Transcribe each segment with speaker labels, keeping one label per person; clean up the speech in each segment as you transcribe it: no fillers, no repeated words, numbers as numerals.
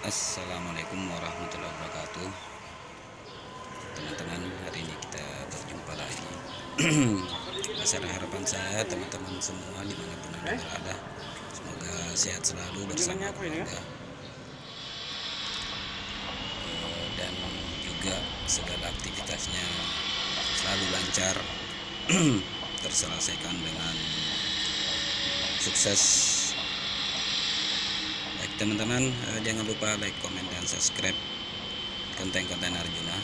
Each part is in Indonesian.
Speaker 1: Assalamualaikum warahmatullahi wabarakatuh. Teman-teman, hari ini kita berjumpa lagi. Besar harapan saya teman-teman semua dimanapun Anda berada, semoga sehat selalu bersama keluarga, dan juga segala aktivitasnya selalu lancar, terselesaikan dengan sukses. Baik teman-teman, jangan lupa like, komen, dan subscribe konten-konten Arjuna.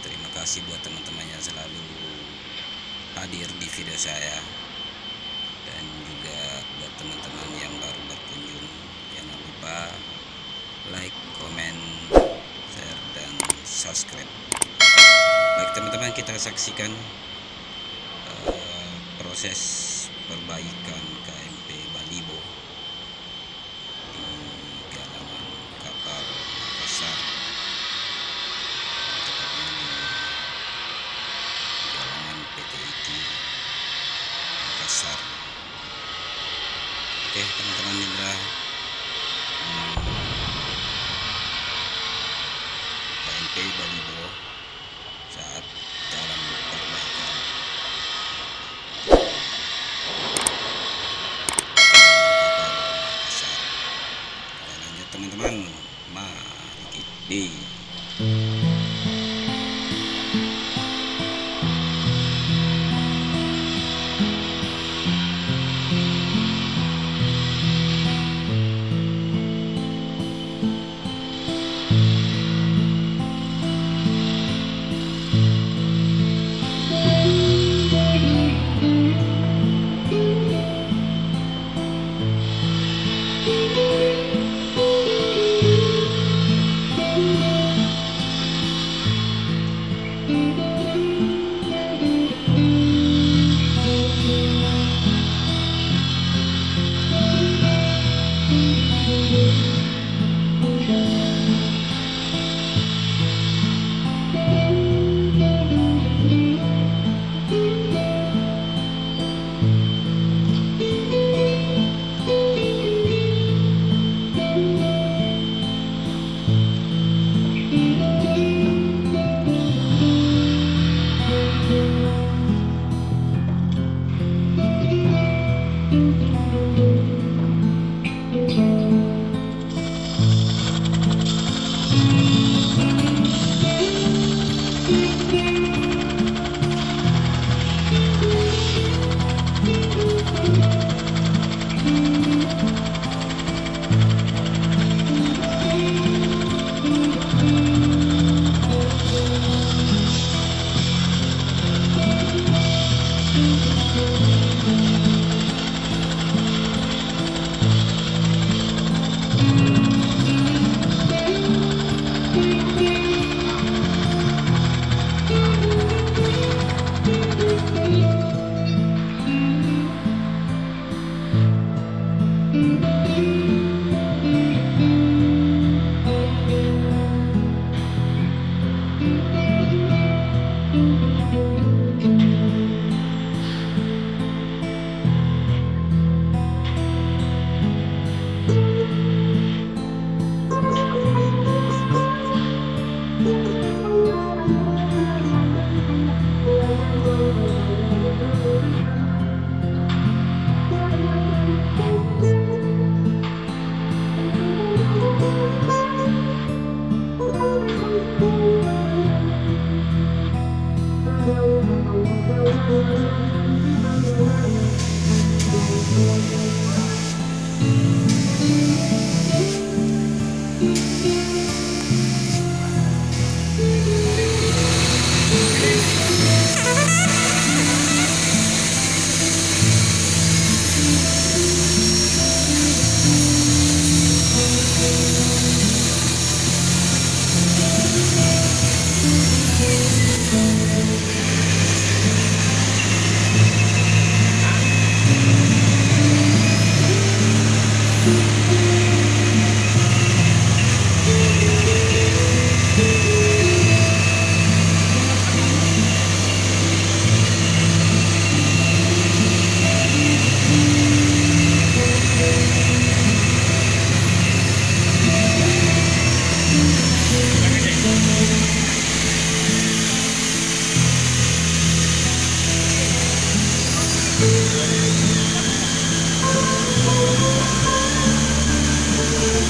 Speaker 1: Terima kasih buat teman-teman yang selalu hadir di video saya, dan juga buat teman-teman yang baru berkunjung, jangan lupa like, komen, share, dan subscribe. Baik teman-teman, kita saksikan proses perbaikan KMP Balibo di galangan kapal Makassar, tepatnya di galangan PT ITI Makassar. Oke teman-teman, inilah KMP Balibo saat dalam perbaikan. Teman-teman, mari kita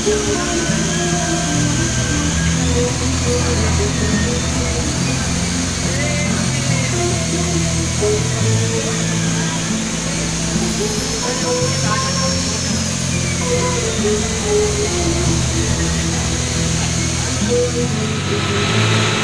Speaker 2: Thank you.